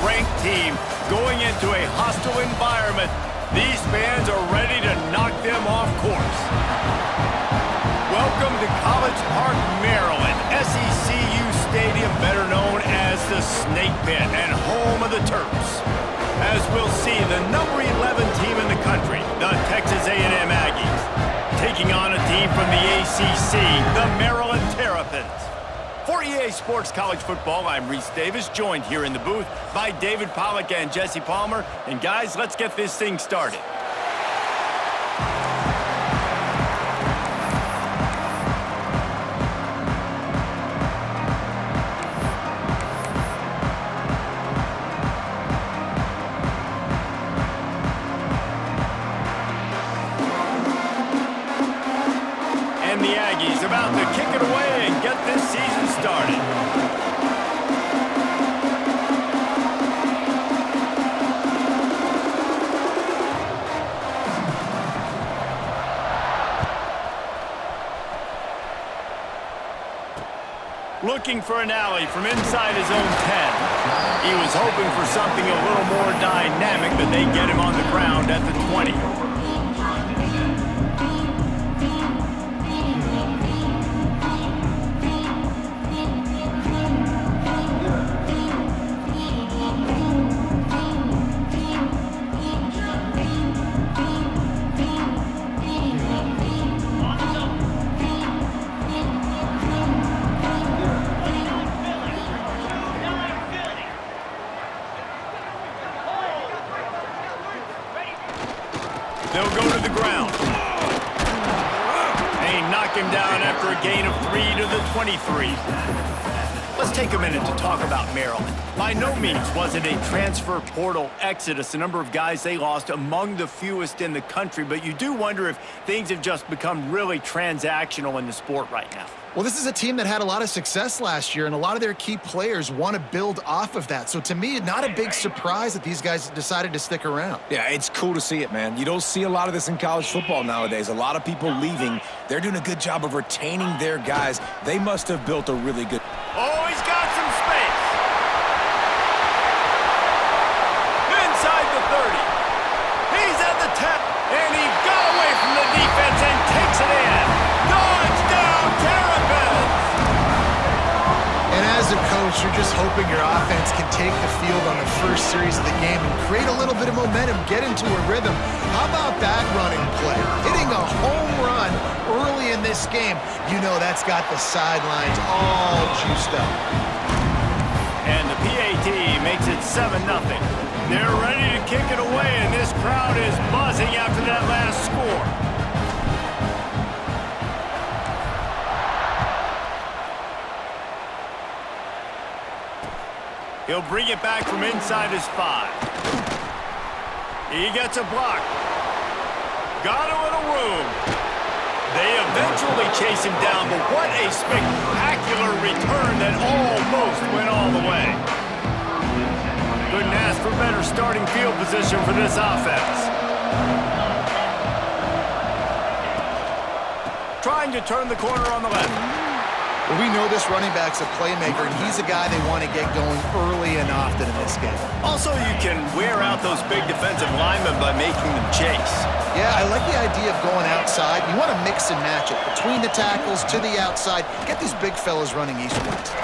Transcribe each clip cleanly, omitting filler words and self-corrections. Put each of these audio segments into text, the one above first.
ranked team going into a hostile environment. These fans are ready to knock them off course. Welcome to College Park, Maryland, SECU Stadium, better known as the Snake Pit and home of the Terps. As we'll see, the number 11 team in the country, the Texas A&M Aggies, taking on a team from the ACC, the Maryland Terrapins. For EA Sports College Football, I'm Reese Davis, joined here in the booth by David Pollack and Jesse Palmer. And guys, let's get this thing started. The Aggies about to kick it away and get this season started. Looking for an alley from inside his own 10. He was hoping for something a little more dynamic, but they get him on the ground at the 20. They'll go to the ground. They knock him down after a gain of 3 to the 23. Let's take a minute to talk about Maryland. By no means was it a transfer portal exodus. The number of guys they lost among the fewest in the country, but you do wonder if things have just become really transactional in the sport right now. Well, this is a team that had a lot of success last year, and a lot of their key players want to build off of that. So to me, not a big surprise that these guys decided to stick around. Yeah, it's cool to see it, man. You don't see a lot of this in college football nowadays. A lot of people leaving. They're doing a good job of retaining their guys. They must have built a really good... Oh, he's got some space. Inside the 30. He's at the 10. And he got away from the defense and takes it in. Touchdown, Terrapins! And as a coach, you're just hoping your offense can take the field on the first series of the game and create a little bit of momentum, get into a rhythm. How about that running play? Hitting a home run early in this game. You know that's got the sidelines all juiced up. And the PAT makes it 7-0. They're ready to kick it away, and this crowd is buzzing after that last score. He'll bring it back from inside his 5. He gets a block. Got a little room. They eventually chase him down, but what a spectacular return that almost went all the way. Couldn't ask for better starting field position for this offense. Trying to turn the corner on the left. Well, we know this running back's a playmaker, and he's a guy they want to get going early and often in this game. Also, you can wear out those big defensive linemen by making them chase. Yeah, I like the idea of going outside. You want to mix and match it. Between the tackles, to the outside, get these big fellas running east-west.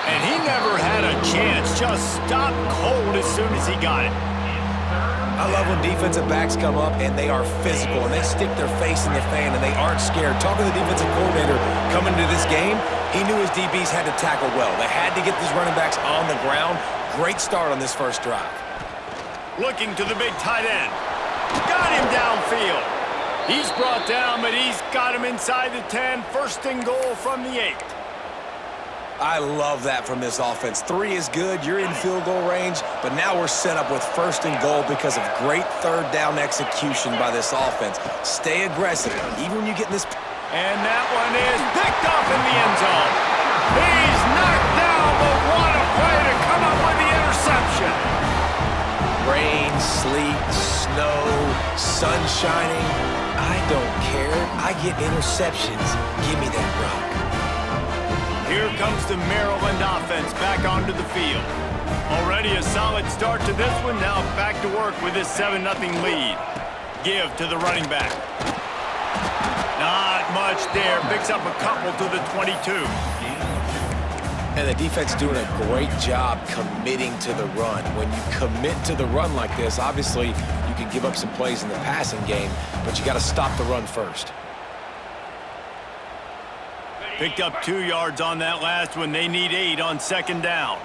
And he never had a chance, just stopped cold as soon as he got it. I love when defensive backs come up and they are physical and they stick their face in the fan and they aren't scared. Talking to the defensive coordinator coming into this game, he knew his DBs had to tackle well. They had to get these running backs on the ground. Great start on this first drive. Looking to the big tight end. Got him downfield. He's brought down, but he's got him inside the 10. First and goal from the 8. I love that from this offense. 3 is good. You're in field goal range, but now we're set up with first and goal because of great third down execution by this offense. Stay aggressive, even when you get in this... And that one is picked off in the end zone. He's knocked down, but what a play to come up with the interception. Rain, sleet, snow, sun shining. I don't care. I get interceptions. Give me that rock. Here comes the Maryland offense back onto the field. Already Already a solid start to this one. Now back to work with this 7-0 lead. Give to the running back. Not much there. Picks up a couple to the 22. And the defense doing a great job committing to the run. When you commit to the run like this, obviously you can give up some plays in the passing game, but you got to stop the run first. Picked up 2 yards on that last one. They need 8 on 2nd down.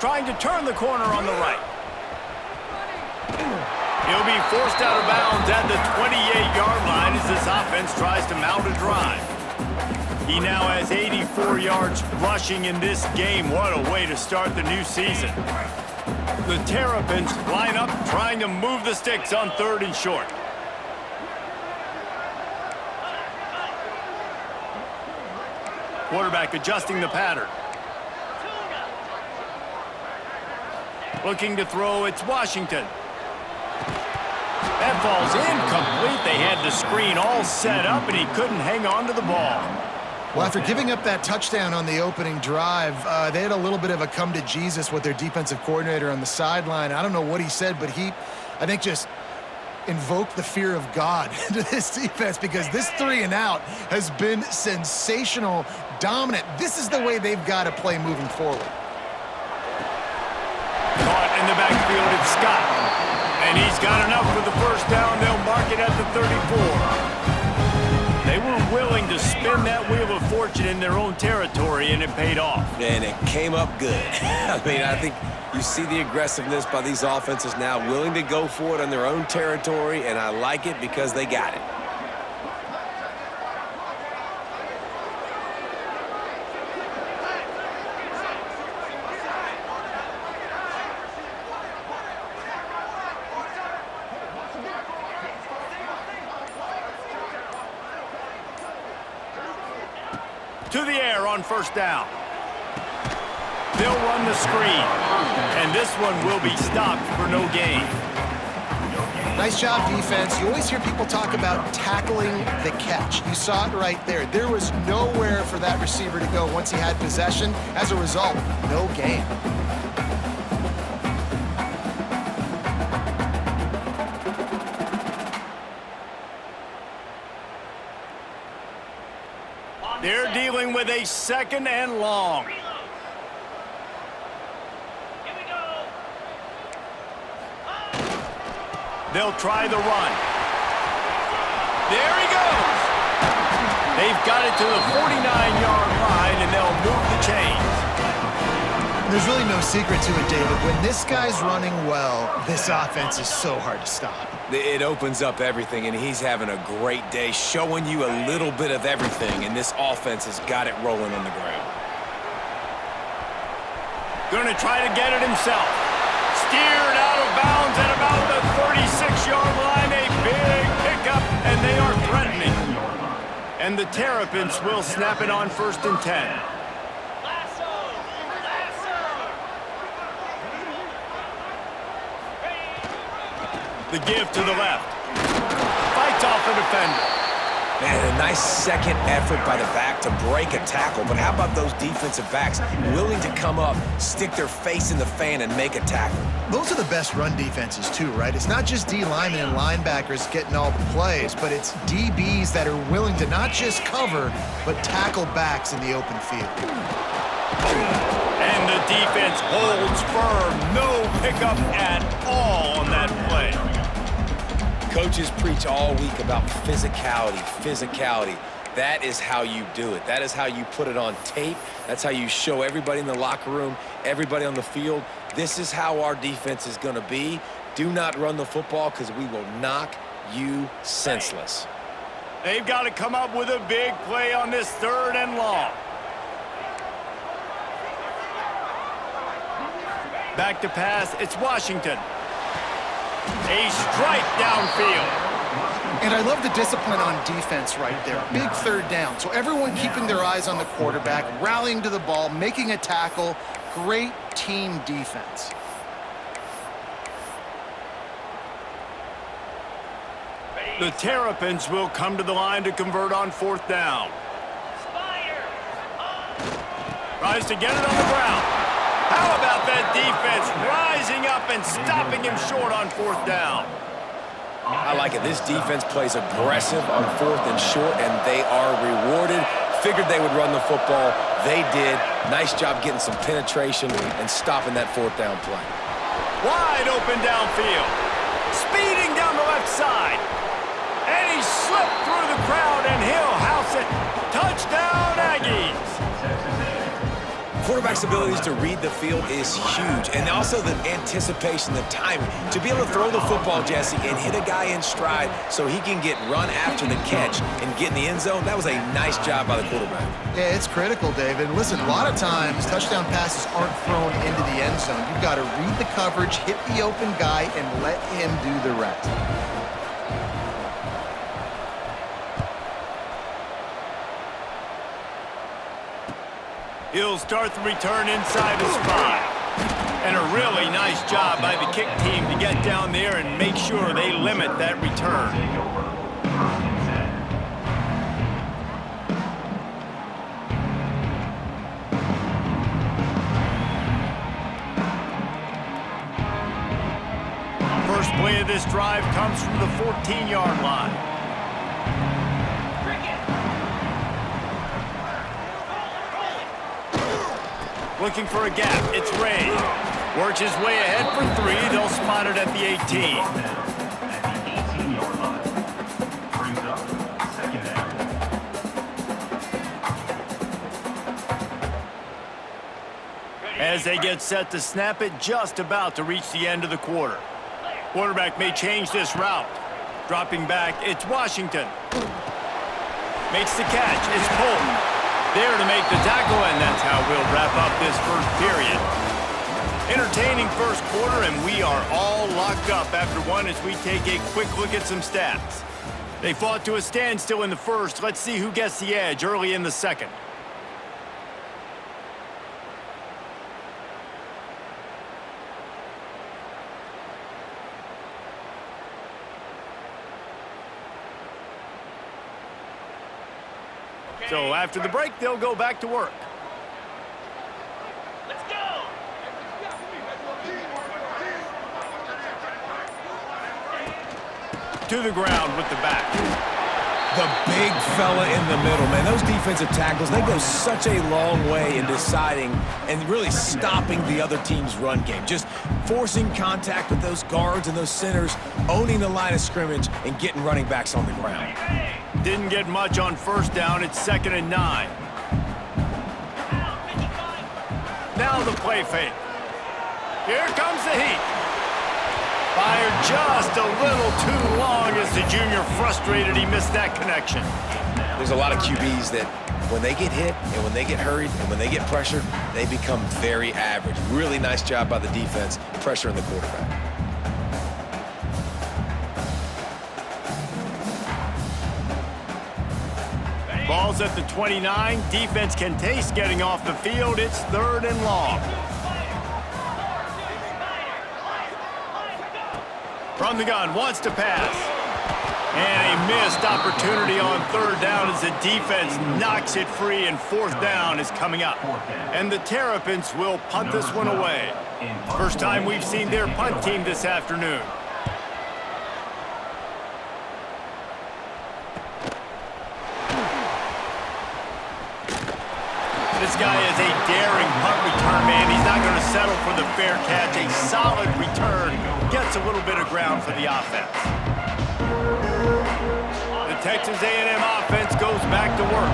Trying to turn the corner on the right. He'll be forced out of bounds at the 28-yard line as this offense tries to mount a drive. He now has 84 yards rushing in this game. What a way to start the new season. The Terrapins line up trying to move the sticks on 3rd and short. Quarterback adjusting the pattern. Looking to throw, it's Washington. That ball's incomplete. They had the screen all set up, and he couldn't hang on to the ball. Well, after giving up that touchdown on the opening drive, they had a little bit of a come to Jesus with their defensive coordinator on the sideline. I don't know what he said, but I think, just invoked the fear of God into this defense, because this 3-and-out has been sensational, dominant. This is the way they've got to play moving forward. Caught in the backfield, it's Scott. And he's got enough for the first down. They'll mark it at the 34. They were willing to spin that wheel of fortune in their own territory, and it paid off. And it came up good. I mean, I think you see the aggressiveness by these offenses now, willing to go for it on their own territory, and I like it because they got it. To the air on 1st down. They'll run the screen, and this one will be stopped for no gain. Nice job, defense. You always hear people talk about tackling the catch. You saw it right there. There was nowhere for that receiver to go once he had possession. As a result, no gain. They're dealing with a 2nd and long. They'll try the run. There he goes. They've got it to the 49-yard line, and they'll move the chains. There's really no secret to it, David. When this guy's running well, this offense is so hard to stop. It opens up everything, and he's having a great day, showing you a little bit of everything, and this offense has got it rolling on the ground. Going to try to get it himself. Steered out of bounds at about the 36-yard line. A big pickup, and they are threatening. And the Terrapins will snap it on 1st and 10. The give to the left. Fights off a defender. Man, a nice second effort by the back to break a tackle. But how about those defensive backs willing to come up, stick their face in the fan, and make a tackle? Those are the best run defenses too, right? It's not just D linemen and linebackers getting all the plays, but it's DBs that are willing to not just cover, but tackle backs in the open field. And the defense holds firm. No pickup at all on that play. Coaches preach all week about physicality. That is how you do it. That is how you put it on tape. That's how you show everybody in the locker room, everybody on the field. This is how our defense is going to be. Do not run the football, because we will knock you senseless. They've got to come up with a big play on this 3rd and long. Back to pass, it's Washington. A strike downfield. And I love the discipline on defense right there. Big 3rd down. So everyone keeping their eyes on the quarterback, rallying to the ball, making a tackle. Great team defense. The Terrapins will come to the line to convert on 4th down. Tries to get it on the ground. How about that defense rising up and stopping him short on 4th down? I like it. This defense plays aggressive on 4th and short, and they are rewarded. Figured they would run the football. They did. Nice job getting some penetration and stopping that 4th down play. Wide open downfield. Speeding down the left side. And he slipped through the crowd, and he'll house it. Touchdown, Aggies. Quarterback's abilities to read the field is huge, and also the anticipation, the timing. To be able to throw the football, Jesse, and hit a guy in stride so he can get run after the catch and get in the end zone, that was a nice job by the quarterback. Yeah, it's critical, David. Listen, a lot of times touchdown passes aren't thrown into the end zone. You've got to read the coverage, hit the open guy, and let him do the rest. He'll start the return inside his 5. And a really nice job by the kick team to get down there and make sure they limit that return. First play of this drive comes from the 14-yard line. Looking for a gap. It's Ray. Works his way ahead for 3. They'll spot it at the 18. As they get set to snap it, just about to reach the end of the quarter. Quarterback may change this route. Dropping back, it's Washington. Makes the catch. It's Polk. There to make the tackle, and that's how we'll wrap up this first period. Entertaining first quarter, and we are all locked up after one as we take a quick look at some stats. They fought to a standstill in the first. Let's see who gets the edge early in the second. So after the break, they'll go back to work. Let's go! To the ground with the back. The big fella in the middle, man. Those defensive tackles, they go such a long way in deciding and really stopping the other team's run game. Just forcing contact with those guards and those centers, owning the line of scrimmage, and getting running backs on the ground. Didn't get much on 1st down. It's 2nd and 9. Now the play fake. Here comes the heat. Fired just a little too long as the junior frustrated he missed that connection. There's a lot of QBs that when they get hit and when they get hurried and when they get pressured, they become very average. Really nice job by the defense pressuring the quarterback. Ball's at the 29. Defense can taste getting off the field. It's 3rd and long. From the gun, wants to pass. And a missed opportunity on 3rd down as the defense knocks it free, and 4th down is coming up. And the Terrapins will punt this one away. First time we've seen their punt team this afternoon. This guy is a daring punt return man. He's not going to settle for the fair catch. A solid return. Gets a little bit of ground for the offense. The Texas A&M offense goes back to work.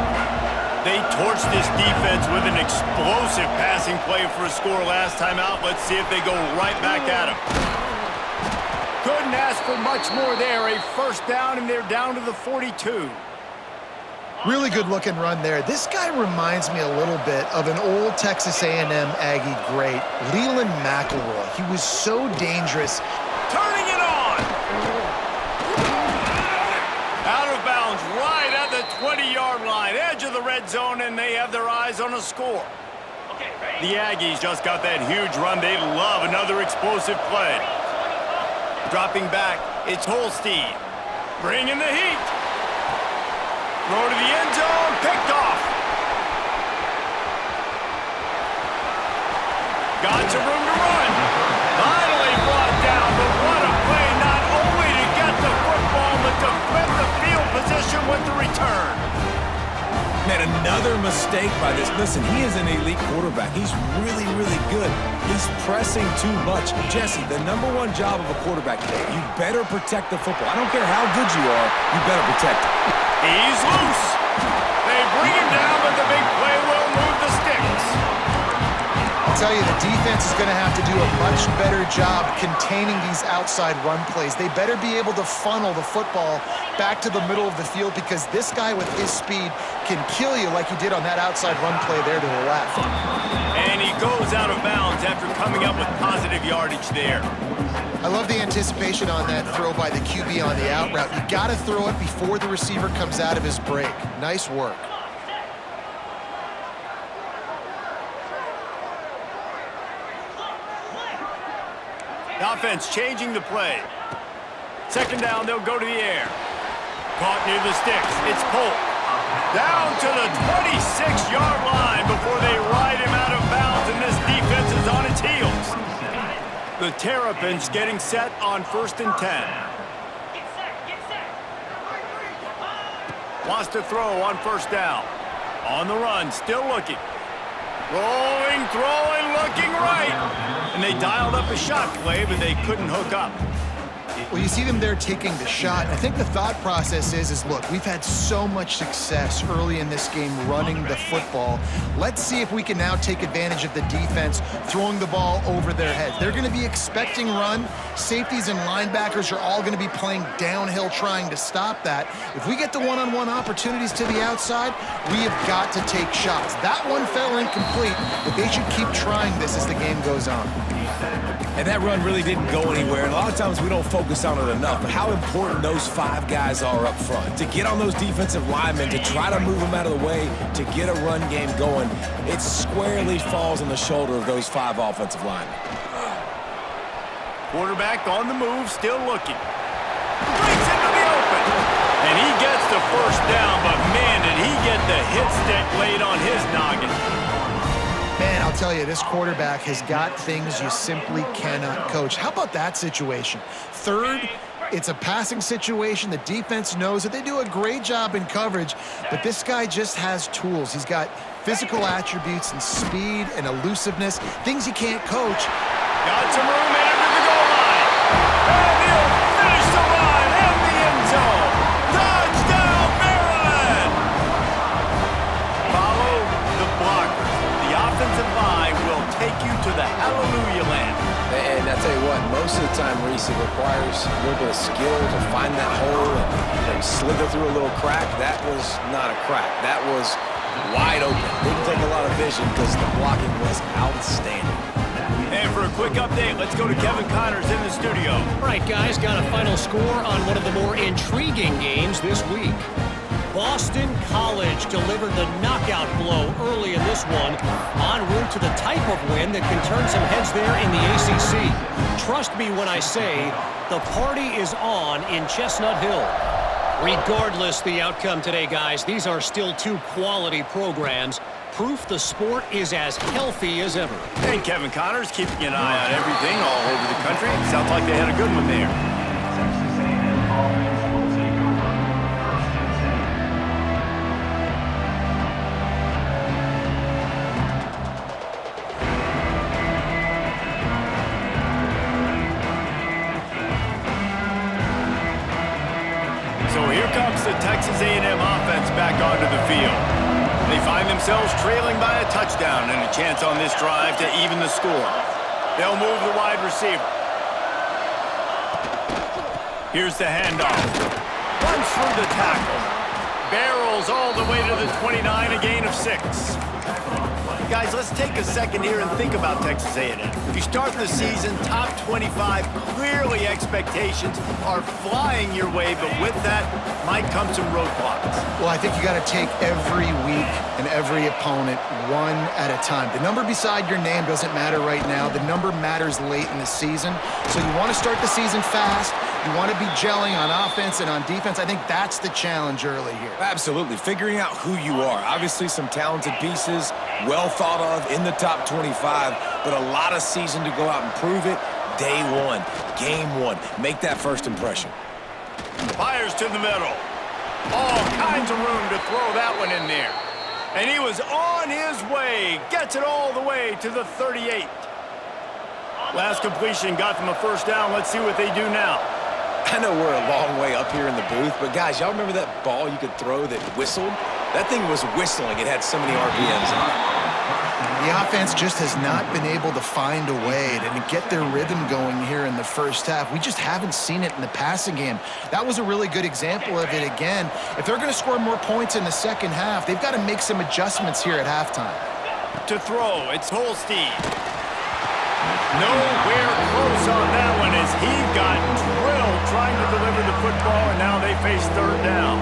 They torched this defense with an explosive passing play for a score last time out. Let's see if they go right back at him. Couldn't ask for much more there. A 1st down, and they're down to the 42. Really good-looking run there. This guy reminds me a little bit of an old Texas A&M Aggie great, Leland McElroy. He was so dangerous. Turning it on! Out of bounds right at the 20-yard line, edge of the red zone, and they have their eyes on a score. The Aggies just got that huge run. They love another explosive play. Dropping back, it's Holstein. Bringing the heat. Throw to the end zone, picked off. Got some room to run. Finally brought down, but what a play, not only to get the football, but to flip the field position with the return. Man, another mistake by this. Listen, he is an elite quarterback. He's really, really good. He's pressing too much. Jesse, the #1 job of a quarterback, you better protect the football. I don't care how good you are, you better protect it. He's loose. They bring him down, but the big play will move the sticks. I'll tell you, the defense is going to have to do a much better job containing these outside run plays. They better be able to funnel the football back to the middle of the field because this guy with his speed can kill you like he did on that outside run play there to the left. And he goes out of bounds after coming up with positive yardage there. I love the anticipation on that throw by the QB on the out route. You got to throw it before the receiver comes out of his break. Nice work. The offense changing the play. Second down, they'll go to the air. Caught near the sticks. It's Polk. Down to the 26-yard line before they ride him out of bounds, and this defense is on its heels. The Terrapins getting set on 1st and 10. Wants to throw on 1st down. On the run, still looking. Rolling, throwing, looking right. And they dialed up a shot play, but they couldn't hook up. Well, you see them there taking the shot. I think the thought process is look, we've had so much success early in this game running the football. Let's see if we can now take advantage of the defense throwing the ball over their heads. They're going to be expecting run. Safeties and linebackers are all going to be playing downhill trying to stop that. If we get the one-on-one opportunities to the outside, we have got to take shots. That one fell incomplete, but they should keep trying this as the game goes on. And that run really didn't go anywhere. And a lot of times we don't focus on it enough. But how important those 5 guys are up front. To get on those defensive linemen, to try to move them out of the way, to get a run game going, it squarely falls on the shoulder of those 5 offensive linemen. Quarterback on the move, still looking. Breaks into the open. And he gets the 1st down, but man, did he get the hit stick laid on his noggin. Man, I'll tell you, this quarterback has got things you simply cannot coach. How about that situation? Third, it's a passing situation. The defense knows that they do a great job in coverage, but this guy just has tools. He's got physical attributes and speed and elusiveness, things you can't coach. Got some room into the goal line. And he'll finish the line in the end zone. Touchdown, Maryland! Follow the blockers. The offensive line will take you to the hallelujah land. And I tell you what, most of the time, Reese, it requires a little bit of skill to find that hole and slither through a little crack. That was not a crack. That was wide open. Didn't take a lot of vision because the blocking was outstanding. And for a quick update, let's go to Kevin Connors in the studio. All right, guys, got a final score on one of the more intriguing games this week. Boston College delivered the knockout blow early in this one, en route to the type of win that can turn some heads there in the ACC. Trust me when I say the party is on in Chestnut Hill. Regardless the outcome today, guys, these are still 2 quality programs. Proof the sport is as healthy as ever. And Kevin Connors keeping an eye on everything all over the country. Sounds like they had a good one there. So here comes the Texas A&M offense back onto the field. They find themselves trailing by a touchdown and a chance on this drive to even the score. They'll move the wide receiver. Here's the handoff. Runs through the tackle. Barrels all the way to the 29, a gain of 6. Guys, let's take a second here and think about Texas A&M. You start the season top 25, clearly expectations are flying your way, but with that might come some roadblocks. Well, I think you got to take every week and every opponent one at a time. The number beside your name doesn't matter right now. The number matters late in the season. So you want to start the season fast. You want to be gelling on offense and on defense. I think that's the challenge early here. Absolutely. Figuring out who you are. Obviously, some talented pieces, well thought of, in the top 25, but a lot of season to go out and prove it. Day one, game one. Make that first impression. Fires to the middle. All kinds of room to throw that one in there. And he was on his way. Gets it all the way to the 38. Last completion got them a first down. Let's see what they do now. I know we're a long way up here in the booth, but guys, y'all remember that ball you could throw that whistled? That thing was whistling. It had so many RPMs on it. The offense just has not been able to find a way to get their rhythm going here in the first half. We just haven't seen it in the passing game. That was a really good example of it again. If they're going to score more points in the second half, they've got to make some adjustments here at halftime. To throw, it's Holstein. Nowhere close on that one as he got drilled trying to deliver the football, and now they face third down.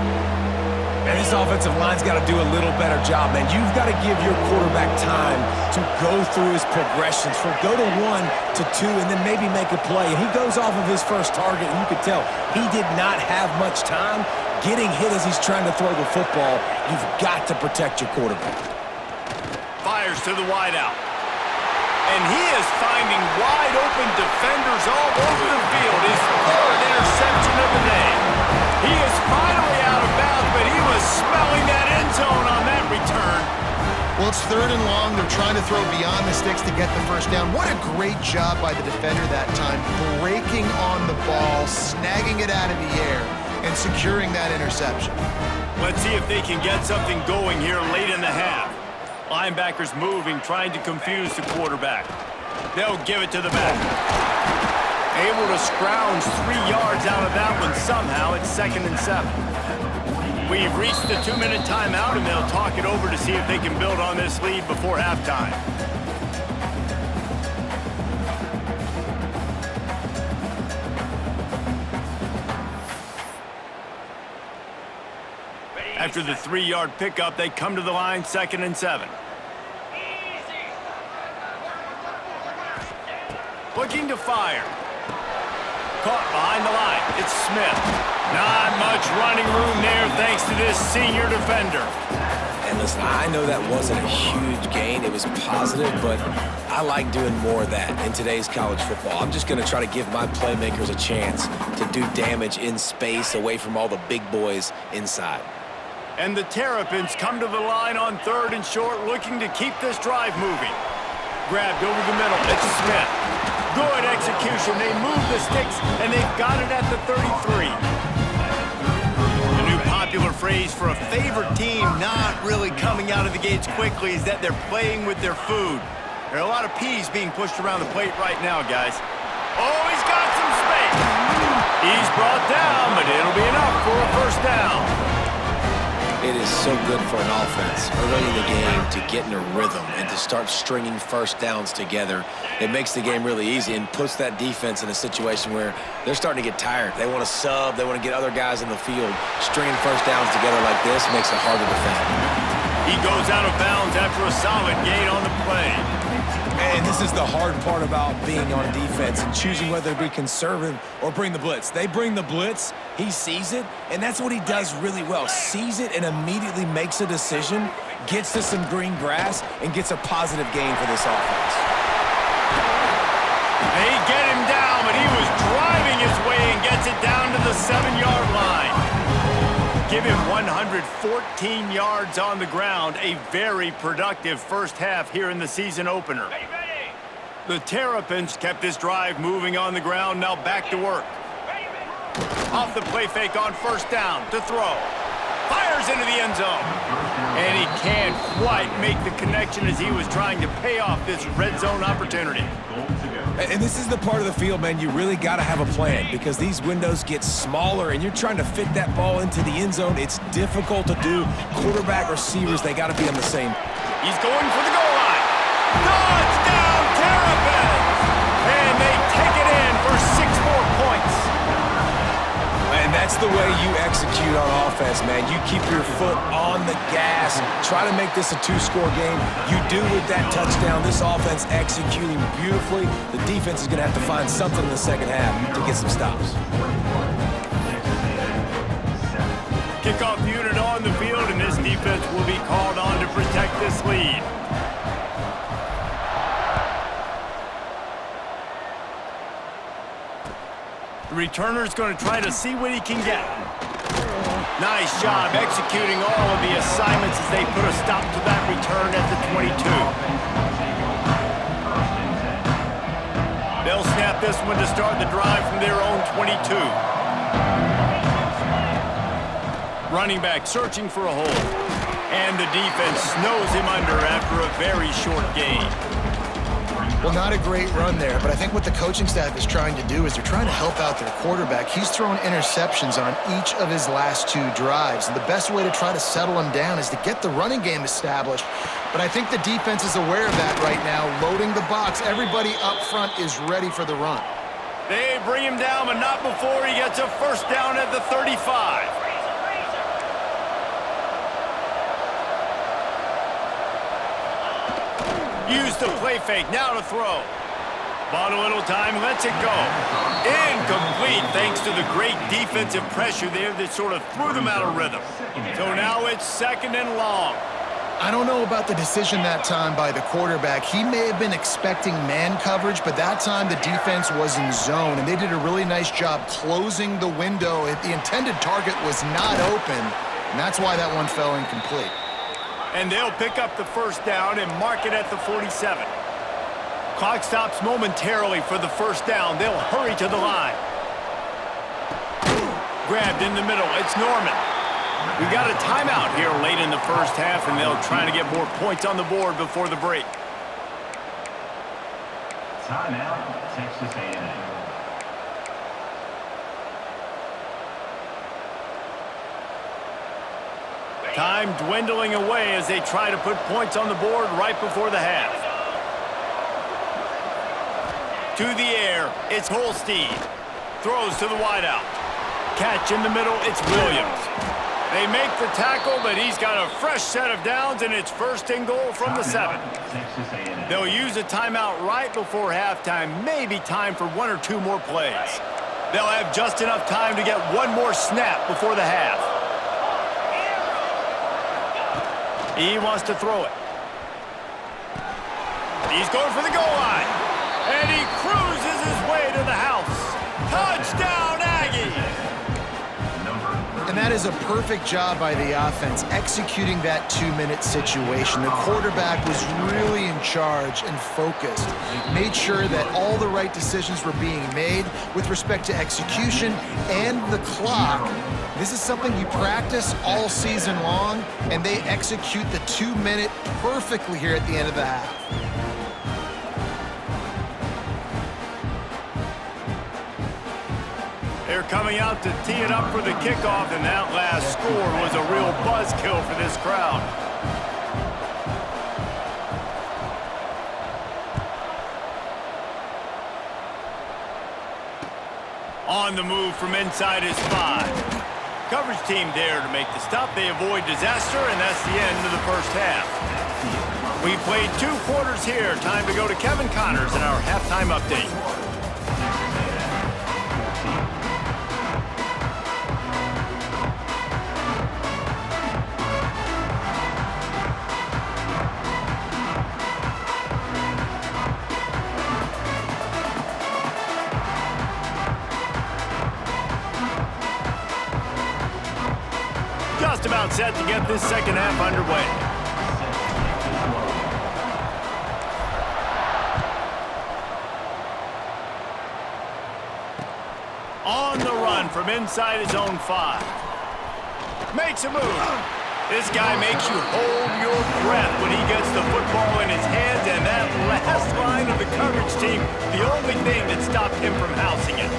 And this offensive line's got to do a little better job, man. You've got to give your quarterback time to go through his progressions, from go to 1 to 2, and then maybe make a play. And he goes off of his first target, and you could tell he did not have much time getting hit as he's trying to throw the football. You've got to protect your quarterback. Fires to the wideout. And he is finding wide-open defenders all over the field. His third interception of the day. He is finally out of bounds, but he was smelling that end zone on that return. Well, it's third and long. They're trying to throw beyond the sticks to get the first down. What a great job by the defender that time, breaking on the ball, snagging it out of the air, and securing that interception. Let's see if they can get something going here late in the half. Linebackers moving, trying to confuse the quarterback. They'll give it to the back. Able to scrounge 3 yards out of that one somehow. It's 2nd and 7. We've reached the 2-minute timeout, and they'll talk it over to see if they can build on this lead before halftime. After the 3-yard pickup, they come to the line, 2nd and 7. Looking to fire. Caught behind the line. It's Smith. Not much running room there thanks to this senior defender. And listen, I know that wasn't a huge gain. It was positive, but I like doing more of that in today's college football. I'm just going to try to give my playmakers a chance to do damage in space away from all the big boys inside. And the Terrapins come to the line on 3rd and short, looking to keep this drive moving. Grabbed over the middle. It's Smith. Good execution. They move the sticks, and they've got it at the 33. The new popular phrase for a favored team not really coming out of the gates quickly is that they're playing with their food. There are a lot of peas being pushed around the plate right now, guys. Oh, he's got some space. He's brought down, but it'll be enough for a first down. It is so good for an offense early in the game to get in a rhythm and to start stringing first downs together. It makes the game really easy and puts that defense in a situation where they're starting to get tired. They want to sub. They want to get other guys in the field. Stringing first downs together like this makes it hard to defend. He goes out of bounds after a solid gain on the play. And this is the hard part about being on defense and choosing whether to be conservative or bring the blitz. They bring the blitz, he sees it, and that's what he does really well. Sees it and immediately makes a decision, gets to some green grass, and gets a positive gain for this offense. They get him down, but he was driving his way and gets it down to the 7-yard line. Give him 114 yards on the ground. A very productive first half here in the season opener. The Terrapins kept this drive moving on the ground. Now back to work. Off the play fake on first down to throw. Fires into the end zone. And he can't quite make the connection as he was trying to pay off this red zone opportunity. And this is the part of the field, man, you really got to have a plan because these windows get smaller and you're trying to fit that ball into the end zone. It's difficult to do. Quarterback, receivers, they got to be on the same. He's going for the goal line. Touchdown, Terrapins! And they take it in for 6 more points. And that's the way you execute on offense, man. You keep your foot on the gas. Try to make this a 2-score game. You do with that touchdown. This offense executing beautifully. The defense is going to have to find something in the second half to get some stops. Kickoff unit on the field, and this defense will be called on to protect this lead. The returner's going to try to see what he can get. Nice job executing all of the assignments as they put a stop to that return at the 22. They'll snap this one to start the drive from their own 22. Running back searching for a hole. And the defense snows him under after a very short gain. Well, not a great run there, but I think what the coaching staff is trying to do is they're trying to help out their quarterback. He's thrown interceptions on each of his last 2 drives, and the best way to try to settle him down is to get the running game established. But I think the defense is aware of that right now, loading the box. Everybody up front is ready for the run. They bring him down, but not before he gets a first down at the 35. Use the play fake, now to throw. Bought a little time, lets it go. Incomplete thanks to the great defensive pressure there that sort of threw them out of rhythm. So now it's 2nd and long. I don't know about the decision that time by the quarterback. He may have been expecting man coverage, but that time the defense was in zone, and they did a really nice job closing the window. The intended target was not open, and that's why that one fell incomplete. And they'll pick up the first down and mark it at the 47. Clock stops momentarily for the first down. They'll hurry to the line. Grabbed in the middle. It's Norman. We got a timeout here late in the first half, and they'll try to get more points on the board before the break. Timeout, Texas A&M. Time dwindling away as they try to put points on the board right before the half. To the air, it's Holstein. Throws to the wideout. Catch in the middle, it's Williams. They make the tackle, but he's got a fresh set of downs, and it's 1st and goal from the 7. They'll use a timeout right before halftime, maybe time for 1 or 2 more plays. They'll have just enough time to get 1 more snap before the half. He wants to throw it. He's going for the goal line. And he cruises his way to the house. Touchdown, Aggies! And that is a perfect job by the offense, executing that 2-minute situation. The quarterback was really in charge and focused. Made sure that all the right decisions were being made with respect to execution and the clock. This is something you practice all season long, and they execute the 2-minute perfectly here at the end of the half. They're coming out to tee it up for the kickoff, and that last score was a real buzzkill for this crowd. On the move from inside his 5. Coverage team there to make the stop. They avoid disaster, and that's the end of the first half. We've played 2 quarters here. Time to go to Kevin Connors in our halftime update. Just about set to get this second half underway. On the run from inside his own 5. Makes a move. This guy makes you hold your breath when he gets the football in his hands, and that last line of the coverage team, the only thing that stopped him from housing it.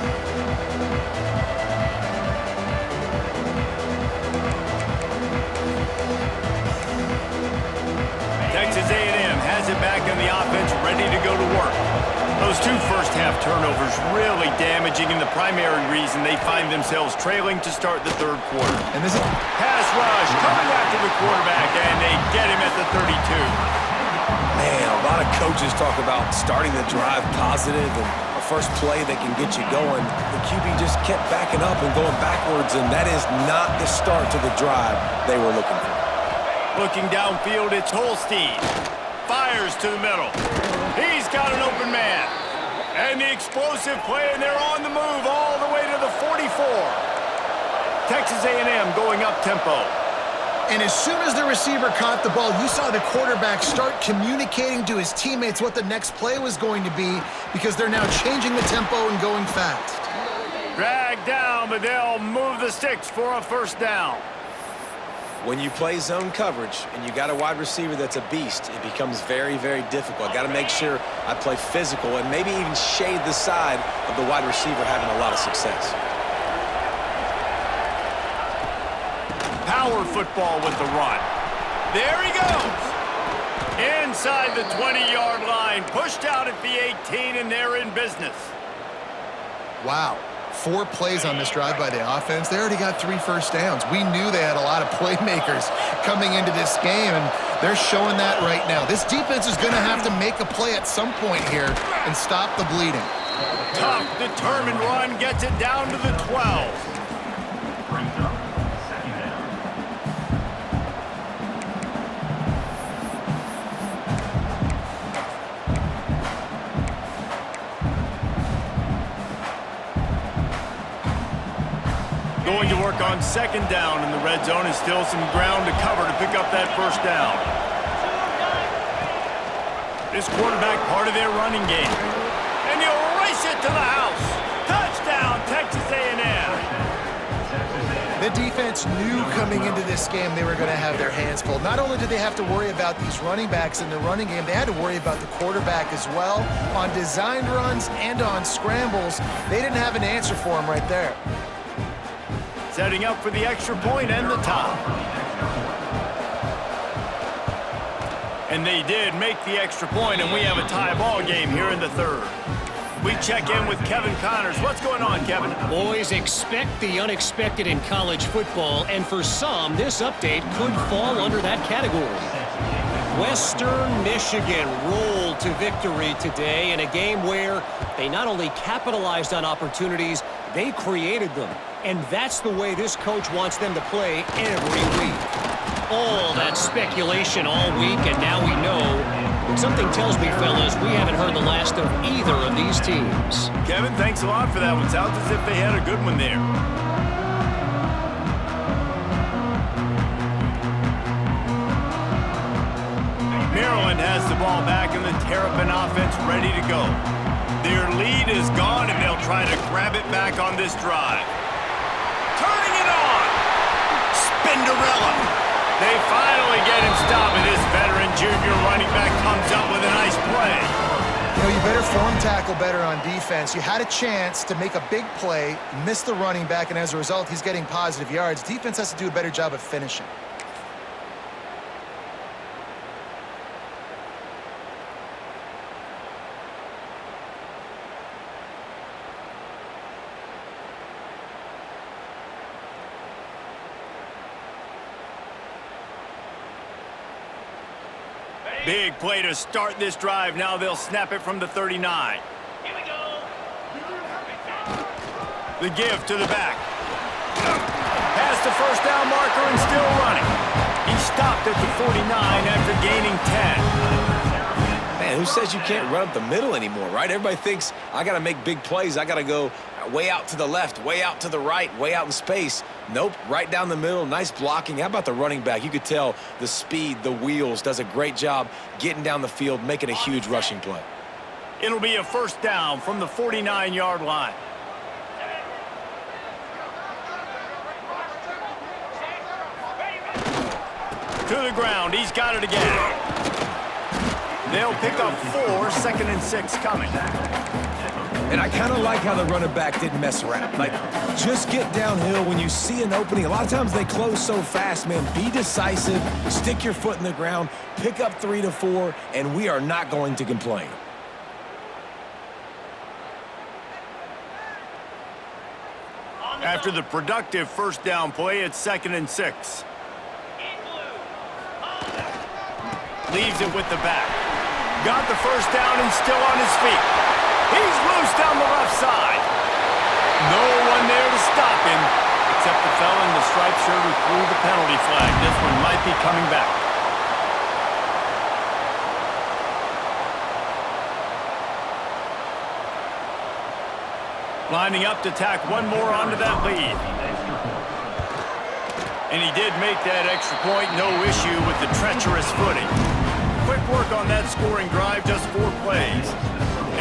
Texas A&M has it back on the offense, ready to go to work. Those 2 first-half turnovers really damaging, and the primary reason they find themselves trailing to start the 3rd quarter. And this is Pass rush coming after the quarterback, and they get him at the 32. Man, a lot of coaches talk about starting the drive positive and a first play that can get you going. The QB just kept backing up and going backwards, and that is not the start to the drive they were looking for. Looking downfield, it's Holstein. Fires to the middle. He's got an open man. And the explosive play, and they're on the move all the way to the 44. Texas A&M going up tempo. And as soon as the receiver caught the ball, you saw the quarterback start communicating to his teammates what the next play was going to be because they're now changing the tempo and going fast. Dragged down, but they'll move the sticks for a first down. When you play zone coverage and you got a wide receiver that's a beast, it becomes very, very difficult. I got to make sure I play physical and maybe even shade the side of the wide receiver having a lot of success. Power football with the run. There he goes. Inside the 20-yard line, pushed out at the 18, and they're in business. Wow. 4 plays on this drive by the offense. They already got 3 first downs. We knew they had a lot of playmakers coming into this game, and they're showing that right now. This defense is going to have to make a play at some point here and stop the bleeding. Tough, determined run gets it down to the 12. Brings up second down. Going to work on second down in the red zone, and still some ground to cover to pick up that first down. This quarterback part of their running game. And you'll race it to the house. Touchdown, Texas A&M. The defense knew coming into this game they were going to have their hands full. Not only did they have to worry about these running backs in the running game, they had to worry about the quarterback as well. On designed runs and on scrambles, they didn't have an answer for him right there. Setting up for the extra point and the top. And they did make the extra point, and we have a tie ball game here in the third. We check in with Kevin Connors. What's going on, Kevin? Boys, expect the unexpected in college football, and for some, this update could fall under that category. Western Michigan rolled to victory today in a game where they not only capitalized on opportunities, they created them. And that's the way this coach wants them to play every week. All that speculation all week, and now we know. But something tells me, fellas, we haven't heard the last of either of these teams. Kevin, thanks a lot for that one. Sounds as if they had a good one there. Maryland has the ball back, and the Terrapin offense ready to go. Their lead is gone, and they'll try to grab it back on this drive. Turning it on! Spinderella! They finally get him stopped, and this veteran junior running back comes up with a nice play. You know, you better form tackle better on defense. You had a chance to make a big play, miss the running back, and as a result, he's getting positive yards. Defense has to do a better job of finishing. Big play to start this drive. Now they'll snap it from the 39. Here we go. The give to the back. Past the first down marker and still running. He stopped at the 49 after gaining 10. Man, who says you can't run up the middle anymore, right? Everybody thinks I got to make big plays. I got to go way out to the left, way out to the right, way out in space. Nope, right down the middle, nice blocking. How about the running back? You could tell the speed, the wheels, does a great job getting down the field, making a huge rushing play. It'll be a first down from the 49-yard line. To the ground, he's got it again. They'll pick up 4, 2nd and 6 coming. And I kind of like how the running back didn't mess around. Like, just get downhill when you see an opening. A lot of times they close so fast, man. Be decisive, stick your foot in the ground, pick up 3 to 4, and we are not going to complain. After the productive first down play, it's 2nd and 6. Leaves it with the back. Got the first down and still on his feet. He's loose down the left side. No one there to stop him, except the fella in the striped shirt who threw the penalty flag. This one might be coming back. Lining up to tack one more onto that lead. And he did make that extra point, no issue with the treacherous footing. Quick work on that scoring drive, just 4 plays.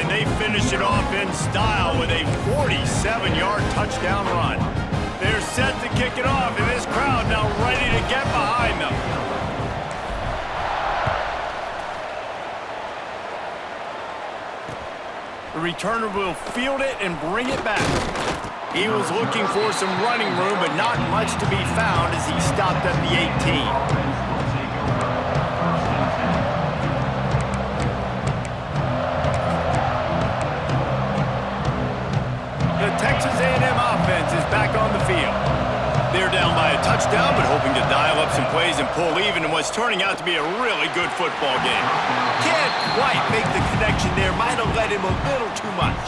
And they finish it off in style with a 47-yard touchdown run. They're set to kick it off, and this crowd now ready to get behind them. The returner will field it and bring it back. He was looking for some running room, but not much to be found as he stopped at the 18. The Texas A&M offense is back on the field. They're down by a touchdown, but hoping to dial up some plays and pull even in what's turning out to be a really good football game. Can't quite make the connection there. Might have led him a little too much.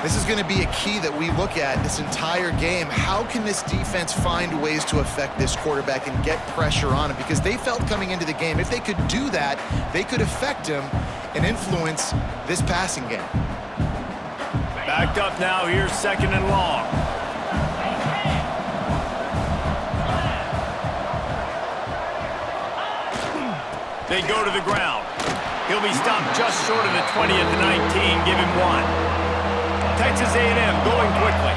This is going to be a key that we look at this entire game. How can this defense find ways to affect this quarterback and get pressure on him? Because they felt coming into the game, if they could do that, they could affect him and influence this passing game. Backed up now, here's 2nd and long. They go to the ground. He'll be stopped just short of the 20 at the 19, give him 1. Texas A&M going quickly.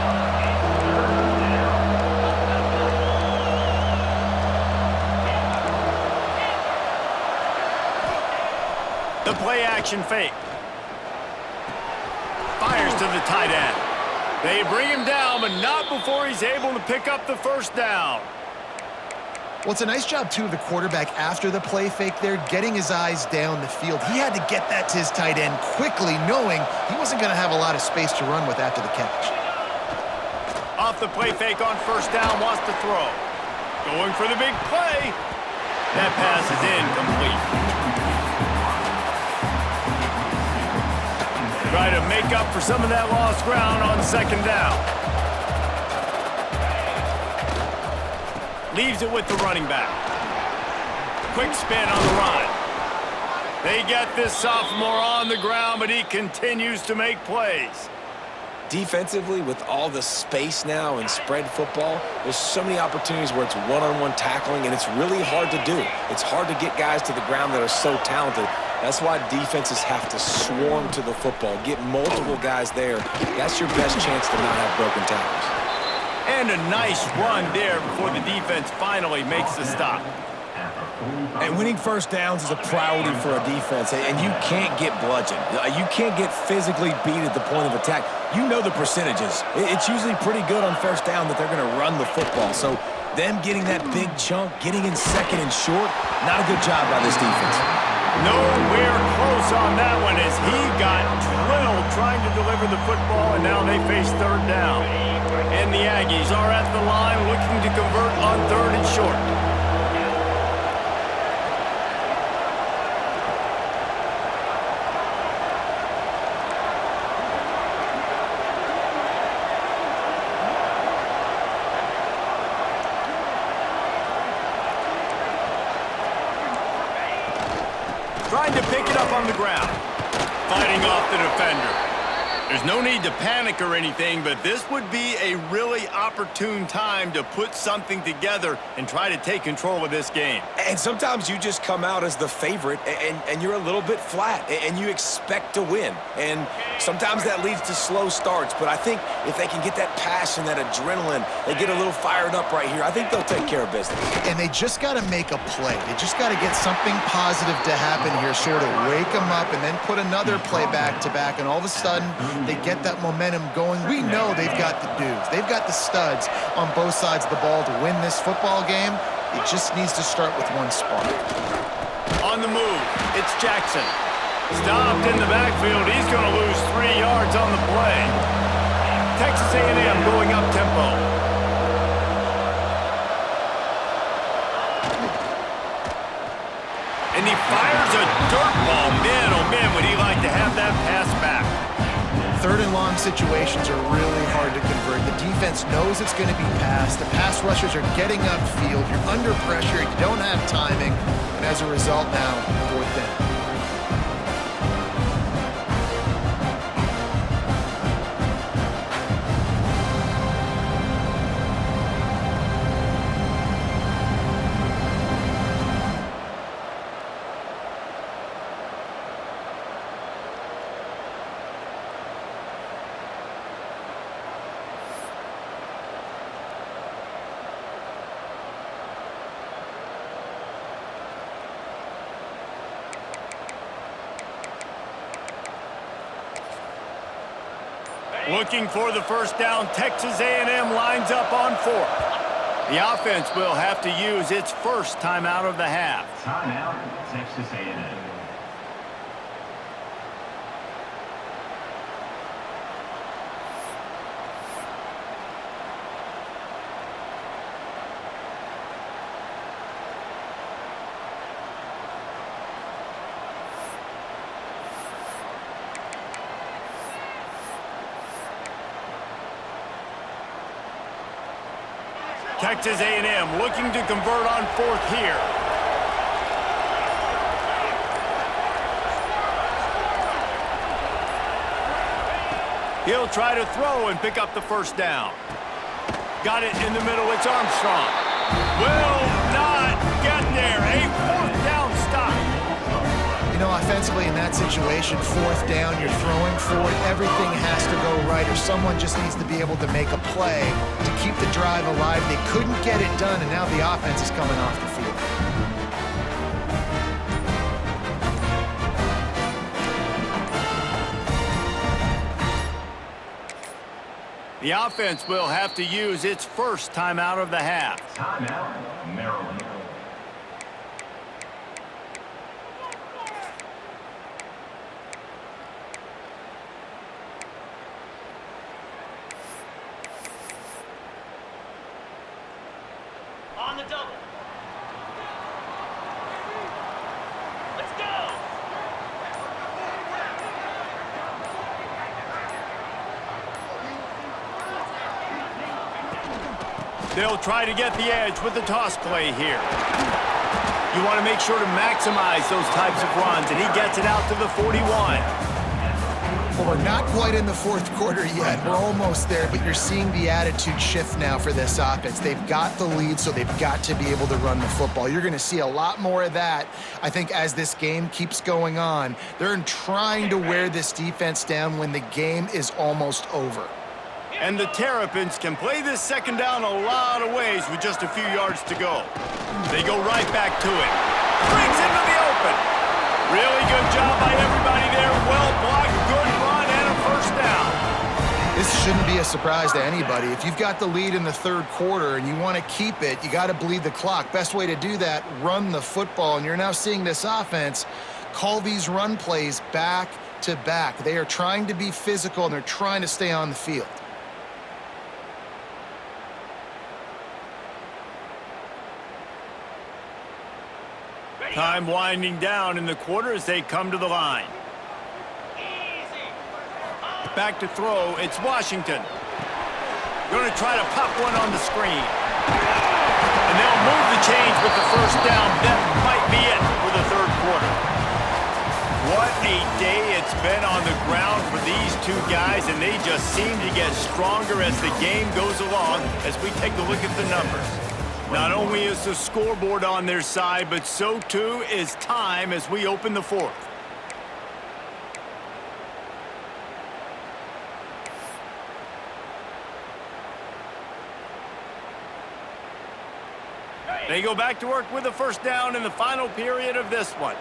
The play action fake. Fires to the tight end. They bring him down, but not before he's able to pick up the first down. Well, it's a nice job, too, of the quarterback after the play fake there, getting his eyes down the field. He had to get that to his tight end quickly, knowing he wasn't going to have a lot of space to run with after the catch. Off the play fake on first down, wants to throw. Going for the big play. That pass is incomplete. Try to make up for some of that lost ground on 2nd down. Leaves it with the running back. Quick spin on the run. They get this sophomore on the ground, but he continues to make plays. Defensively, with all the space now and spread football, there's so many opportunities where it's one-on-one tackling, and it's really hard to do. It's hard to get guys to the ground that are so talented. That's why defenses have to swarm to the football, get multiple guys there. That's your best chance to not have broken tackles. And a nice run there before the defense finally makes the stop. And winning first downs is a priority for a defense, and you can't get bludgeoned. You can't get physically beat at the point of attack. You know the percentages. It's usually pretty good on first down that they're going to run the football. So them getting that big chunk, getting in 2nd and short, not a good job by this defense. Nowhere close on that one as he got drilled trying to deliver the football, and now they face 3rd down. And the Aggies are at the line looking to convert on 3rd and short. Trying to pick it up on the ground. Fighting off the defender. There's no need to panic or anything, but this would be a really opportune time to put something together and try to take control of this game. And sometimes you just come out as the favorite, and you're a little bit flat, and you expect to win. And sometimes that leads to slow starts, but I think if they can get that passion, that adrenaline, they get a little fired up right here, I think they'll take care of business. And they just got to make a play. They just got to get something positive to happen here, sort of wake them up, and then put another play back-to-back, and all of a sudden, they get that momentum going. We know they've got the dudes. They've got the studs on both sides of the ball to win this football game. It just needs to start with one spark. On the move, it's Jackson. Stopped in the backfield. He's going to lose 3 yards on the play. Texas A&M going up tempo. And he fires a dirt ball. Man, oh man, would he like to have that pass back. 3rd and long situations are really hard to convert. The defense knows it's going to be passed. The pass rushers are getting upfield. You're under pressure. You don't have timing. And as a result now, 4th down. Looking for the first down, Texas A&M lines up on 4th. The offense will have to use its first timeout of the half. Timeout, Texas A&M. Texas A&M looking to convert on 4th here. He'll try to throw and pick up the first down. Got it in the middle. It's Armstrong. Will not get there. A 4th down stop. You know, offensively in that situation, 4th down, you're throwing forward, everything has to go right, or someone just needs to be able to make a play to keep the drive alive. They couldn't get it done, and now the offense is coming off the field. The offense will have to use its first timeout of the half. Timeout, Maryland. On the double. Let's go. They'll try to get the edge with the toss play here. You want to make sure to maximize those types of runs, and he gets it out to the 41. Well, we're not quite in the 4th quarter yet. We're almost there, but you're seeing the attitude shift now for this offense. They've got the lead, so they've got to be able to run the football. You're going to see a lot more of that, I think, as this game keeps going on. They're trying to wear this defense down when the game is almost over. And the Terrapins can play this second down a lot of ways with just a few yards to go. They go right back to it. Brings into the open. Really good job by everybody there. Well blocked, good run, and a first down. This shouldn't be a surprise to anybody. If you've got the lead in the 3rd quarter and you want to keep it, you got to bleed the clock. Best way to do that, run the football. And you're now seeing this offense call these run plays back to back. They are trying to be physical, and they're trying to stay on the field. Time winding down in the quarter as they come to the line. Back to throw, it's Washington. Going to try to pop one on the screen. And they'll move the chains with the first down. That might be it for the 3rd quarter. What a day it's been on the ground for these two guys, and they just seem to get stronger as the game goes along as we take a look at the numbers. Not only is the scoreboard on their side, but so too is time as we open the 4th. They go back to work with the first down in the final period of this one.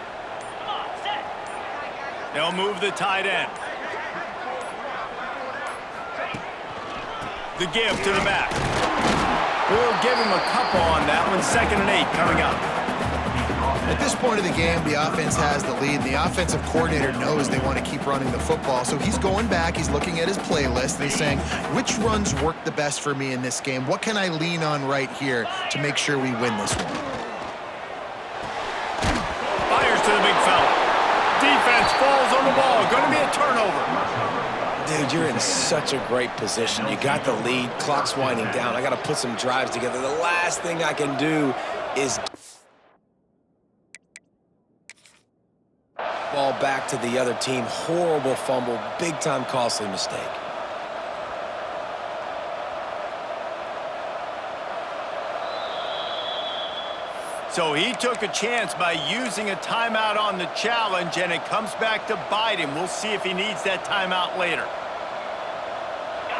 They'll move the tight end. The give to the back. We'll give him a couple on that one. 2nd and 8 coming up. At this point of the game, the offense has the lead. The offensive coordinator knows they want to keep running the football. So he's going back, he's looking at his playlist, and he's saying, which runs work the best for me in this game? What can I lean on right here to make sure we win this one? Fires to the big fella. Defense falls on the ball. Going to be a turnover. Dude, you're in such a great position. You got the lead. Clock's winding down. I got to put some drives together. The last thing I can do is ball back to the other team. Horrible fumble. Big-time costly mistake. So he took a chance by using a timeout on the challenge, and it comes back to bite him. We'll see if he needs that timeout later.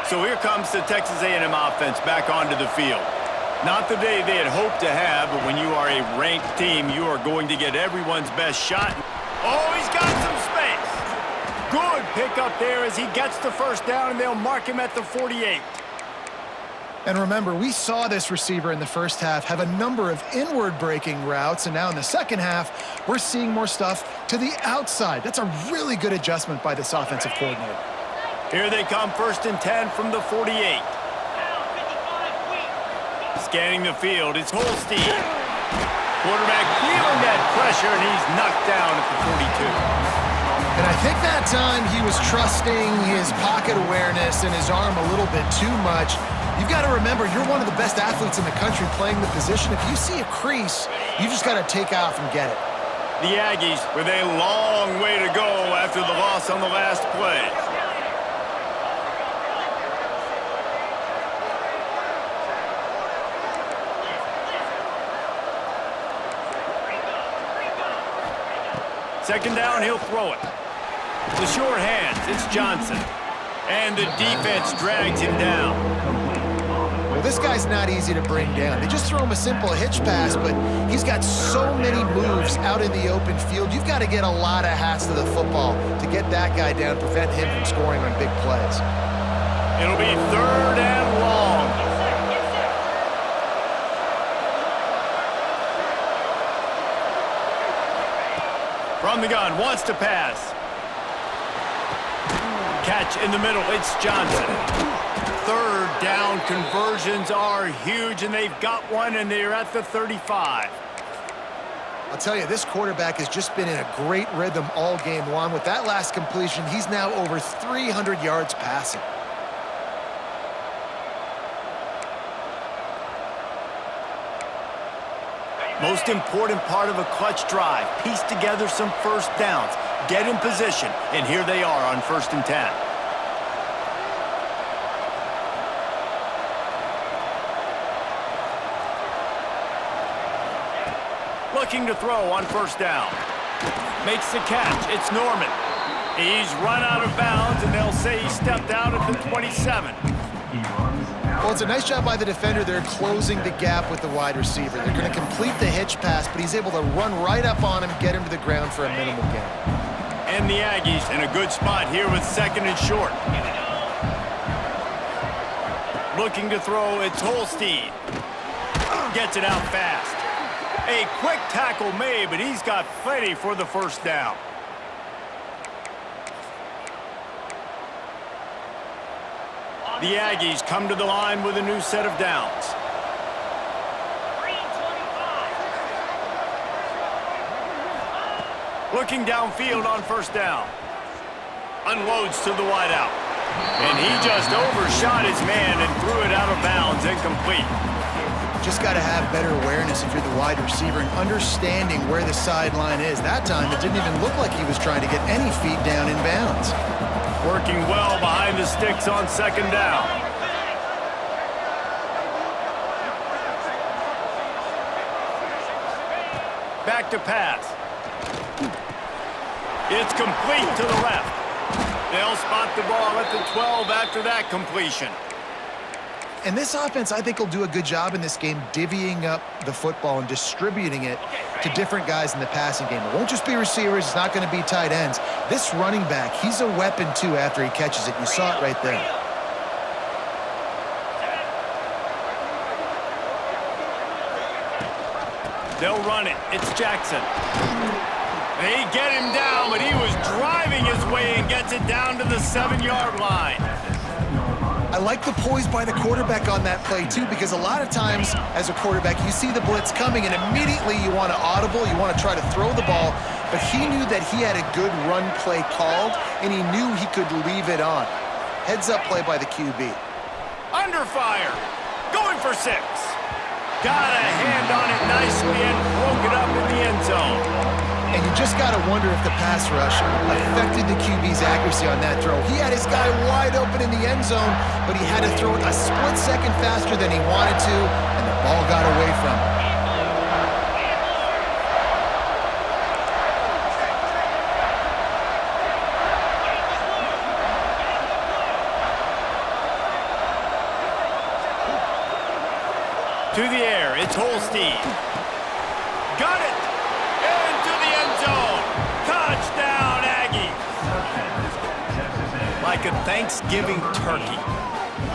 So here comes the Texas A&M offense back onto the field. Not the day they had hoped to have, but when you are a ranked team, you are going to get everyone's best shot. Oh, he's got some space. Good pickup there as he gets the first down, and they'll mark him at the 48. And remember, we saw this receiver in the first half have a number of inward breaking routes, and now in the second half, we're seeing more stuff to the outside. That's a really good adjustment by this offensive coordinator. Here they come, 1st and 10 from the 48. Scanning the field, it's Holstein. Quarterback feeling that pressure, and he's knocked down at the 42. And I think that time he was trusting his pocket awareness and his arm a little bit too much. You've got to remember, you're one of the best athletes in the country playing the position. If you see a crease, you just got to take off and get it. The Aggies with a long way to go after the loss on the last play. Second down, he'll throw it. The short hands, it's Johnson. And the defense drags him down. Well, this guy's not easy to bring down. They just throw him a simple hitch pass, but he's got so many moves out in the open field. You've got to get a lot of hats to the football to get that guy down, prevent him from scoring on big plays. It'll be 3rd and long. From the gun, wants to pass. Catch in the middle, it's Johnson. 3rd down conversions are huge, and they've got one, and they're at the 35. I'll tell you, this quarterback has just been in a great rhythm all game long. With that last completion, he's now over 300 yards passing. Most important part of a clutch drive, piece together some first downs, get in position, and here they are on 1st and 10. Looking to throw on 1st down. Makes the catch, it's Norman. He's run out of bounds, and they'll say he stepped out at the 27. Well, it's a nice job by the defender. They're closing the gap with the wide receiver. They're going to complete the hitch pass, but he's able to run right up on him, get him to the ground for a minimal gain. And the Aggies in a good spot here with 2nd and short. Looking to throw, it's Holstein. Gets it out fast. A quick tackle made, but he's got plenty for the 1st down. The Aggies come to the line with a new set of downs. Looking downfield on 1st down. Unloads to the wideout. And he just overshot his man and threw it out of bounds, incomplete. Just got to have better awareness if you're the wide receiver and understanding where the sideline is. That time, it didn't even look like he was trying to get any feet down in bounds. Working well behind the sticks on 2nd down. Back to pass. It's complete to the left. They'll spot the ball at the 12 after that completion. And this offense, I think, will do a good job in this game divvying up the football and distributing it to different guys in the passing game. It won't just be receivers. It's not going to be tight ends. This running back, he's a weapon, too, after he catches it. You saw it right there. They'll run it. It's Jackson. They get him down, but he was driving his way and gets it down to the 7-yard line. I like the poise by the quarterback on that play, too, because a lot of times as a quarterback, you see the blitz coming, and immediately you want to audible, you want to try to throw the ball, but he knew that he had a good run play called, and he knew he could leave it on. Heads-up play by the QB. Under fire. Going for 6. Got a hand on it nicely and broke it up in the end zone. And you just got to wonder if the pass rush affected the QB's accuracy on that throw. He had his guy wide open in the end zone, but he had to throw it a split second faster than he wanted to, and the ball got away from him. To the air, it's Holstein. Got it! Into the end zone. Touchdown, Aggies. like a Thanksgiving turkey.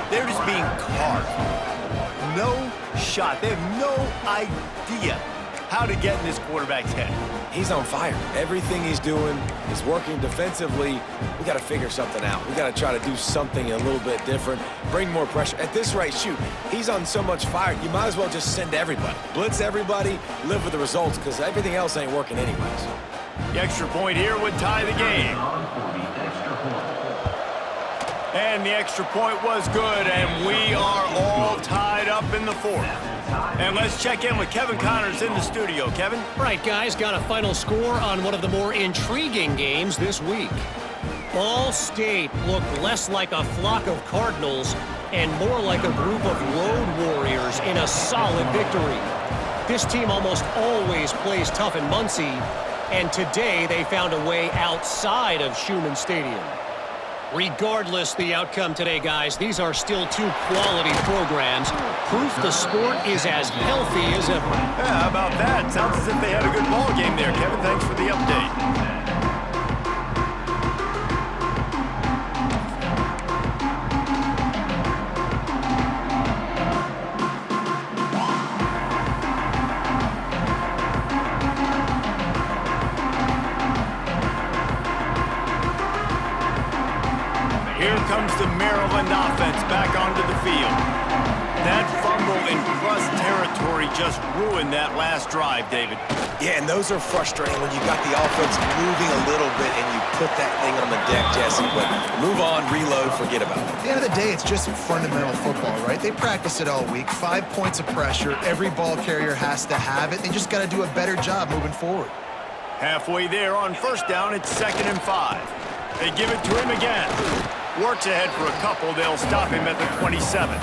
They're just being carved. No shot. They have no idea how to get in this quarterback's head. He's on fire. Everything he's doing is working defensively. We got to figure something out. We got to try to do something a little bit different, bring more pressure. At this rate, shoot, he's on so much fire, you might as well just send everybody. Blitz everybody, live with the results, because everything else ain't working anyways. The extra point here would tie the game. And the extra point was good, and we are all tied up in the fourth. And let's check in with Kevin Connors in the studio. Kevin? Right, guys, got a final score on one of the more intriguing games this week. Ball State looked less like a flock of Cardinals and more like a group of road warriors in a solid victory. This team almost always plays tough in Muncie, and today they found a way outside of Schumann Stadium. Regardless the outcome today, guys, these are still two quality programs. Proof the sport is as healthy as ever. Yeah, how about that? Sounds as if they had a good ball game there, Kevin. Thanks for the update. Here comes the Maryland offense back onto the field. That fumble in Crust territory just ruined that last drive, David. Yeah, and those are frustrating when you got the offense moving a little bit and you put that thing on the deck, Jesse. But move on, reload, forget about it. At the end of the day, it's just fundamental football, right? They practice it all week. 5 points of pressure. Every ball carrier has to have it. They just got to do a better job moving forward. Halfway there on first down, it's 2nd and 5. They give it to him again. Works ahead for a couple. They'll stop him at the 27.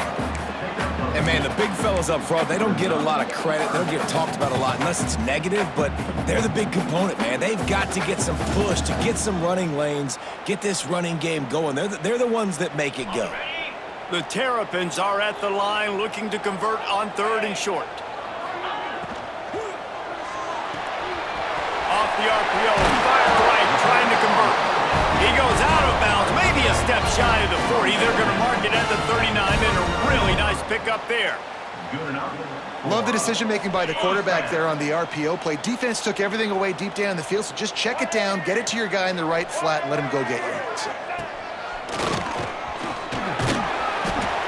And, man, the big fellas up front, they don't get a lot of credit. They don't get talked about a lot unless it's negative, but they're the big component, man. They've got to get some push, to get some running lanes, get this running game going. They're the ones that make it go. The Terrapins are at the line looking to convert on 3rd and short. Off the RPO, fire right, trying to convert. He goes out of bounds, maybe a step shy of the 40. They're going to mark it at the 39, and a really nice pickup there. Love the decision-making by the quarterback there on the RPO play. Defense took everything away deep down the field, so just check it down, get it to your guy in the right flat, and let him go get yards.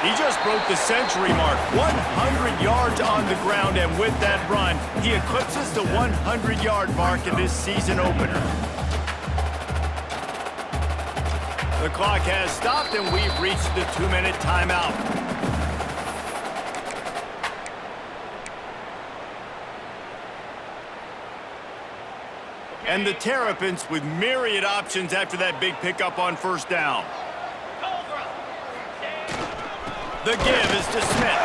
He just broke the century mark, 100 yards on the ground, and with that run, he eclipses the 100-yard mark in this season opener. The clock has stopped, and we've reached the 2-minute timeout. And the Terrapins with myriad options after that big pickup on first down. The give is to Smith.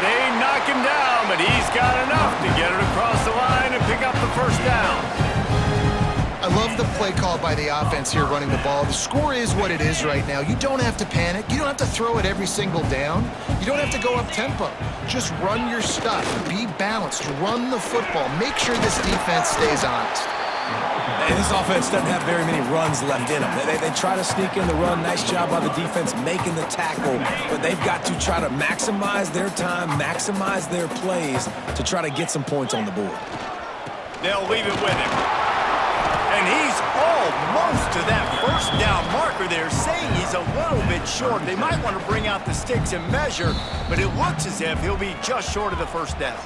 They knock him down, but he's got enough to get it across the line and pick up the first down. I love the play call by the offense here running the ball. The score is what it is right now. You don't have to panic. You don't have to throw it every single down. You don't have to go up tempo. Just run your stuff. Be balanced. Run the football. Make sure this defense stays honest. And this offense doesn't have very many runs left in them. They try to sneak in the run. Nice job by the defense making the tackle. But they've got to try to maximize their time, maximize their plays to try to get some points on the board. They'll leave it with him. And he's almost to that first down marker there, saying he's a little bit short. They might want to bring out the sticks and measure, but it looks as if he'll be just short of the first down.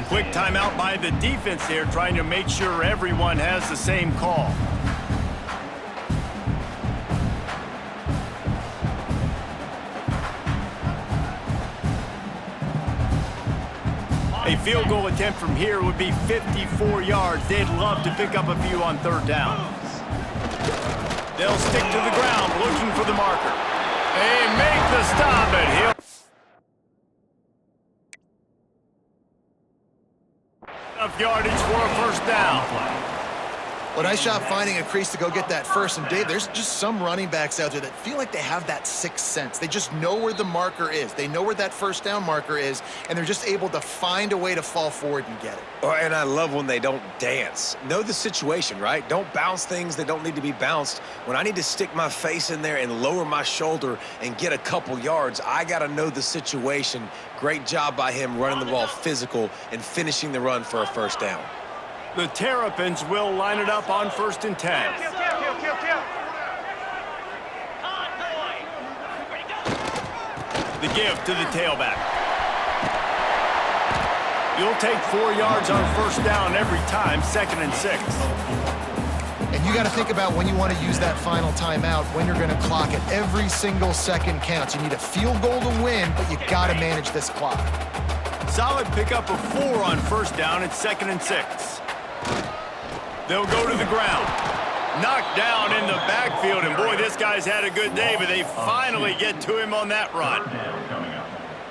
Quick timeout by the defense there, trying to make sure everyone has the same call. A field goal attempt from here would be 54 yards. They'd love to pick up a few on 3rd down. They'll stick to the ground looking for the marker. They make the stop, and he'll... enough yardage for a first down. Well, nice job finding a crease to go get that first. And Dave, there's just some running backs out there that feel like they have that sixth sense. They just know where the marker is. They know where that first down marker is, and they're just able to find a way to fall forward and get it. Oh, and I love when they don't dance. Know the situation, right? Don't bounce things that don't need to be bounced. When I need to stick my face in there and lower my shoulder and get a couple yards, I got to know the situation. Great job by him running the ball physical and finishing the run for a first down. The Terrapins will line it up on 1st and 10. The give to the tailback. You'll take 4 yards on 1st down every time, 2nd and 6. And you got to think about when you want to use that final timeout, when you're going to clock it. Every single second counts. You need a field goal to win, but you got to manage this clock. Solid pickup of 4 on 1st down. It's 2nd and 6. They'll go to the ground. Knocked down in the backfield, and boy, this guy's had a good day, but they finally get to him on that run.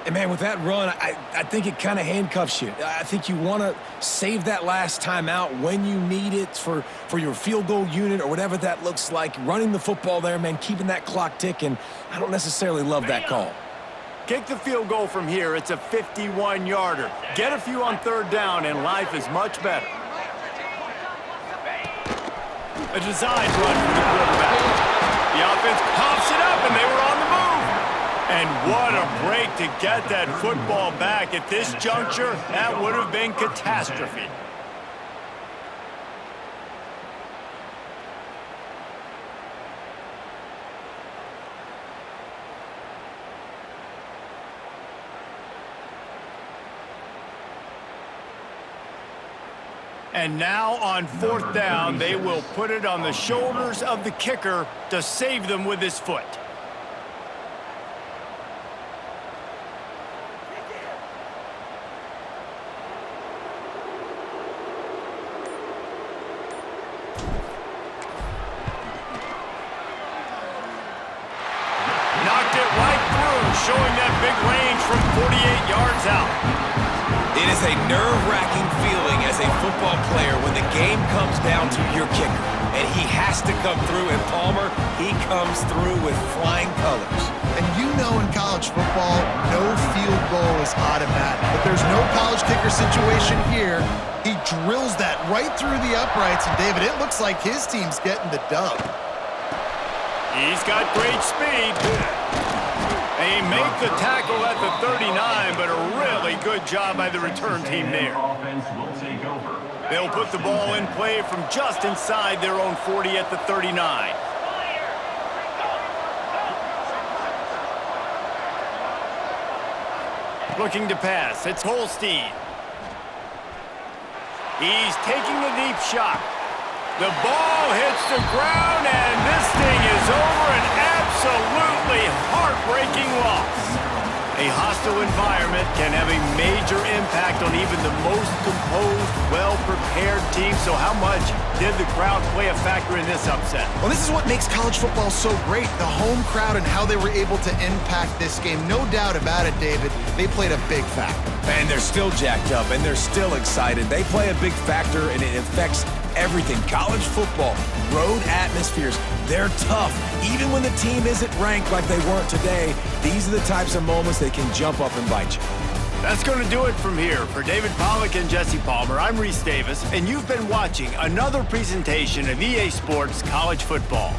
And man, with that run, I think it kind of handcuffs you. I think you want to save that last time out when you need it for your field goal unit or whatever that looks like. Running the football there, man, keeping that clock ticking. I don't necessarily love that call. Kick the field goal from here. It's a 51-yarder. Get a few on 3rd down, and life is much better. A design run for the quarterback. The offense pops it up, and they were on the move. And what a break to get that football back. At this juncture, that would have been catastrophe. And now on 4th down, they will put it on the shoulders of the kicker to save them with his foot. Knocked it right through, showing that big range from 48 yards out. It is a nerve-wracking feeling as a football player when the game comes down to your kicker. And he has to come through, and Palmer, he comes through with flying colors. And you know in college football, no field goal is automatic. But there's no college kicker situation here. He drills that right through the uprights, and David, it looks like his team's getting the dub. He's got great speed. They make the tackle at the 39, but a really good job by the return team there. Offense will take over. They'll put the ball in play from just inside their own 40 at the 39. Looking to pass, it's Holstein. He's taking a deep shot. The ball hits the ground, and this thing is over. An absolutely heartbreaking loss. A hostile environment can have a major impact on even the most composed, well-prepared team. So how much did the crowd play a factor in this upset? Well, this is what makes college football so great, the home crowd and how they were able to impact this game. No doubt about it, David, they played a big factor. And they're still jacked up, and they're still excited. They play a big factor, and it affects everything. College football, road atmospheres, they're tough. Even when the team isn't ranked like they weren't today, these are the types of moments that can jump up and bite you. That's going to do it from here. For David Pollack and Jesse Palmer, I'm Reese Davis, and you've been watching another presentation of EA Sports College Football.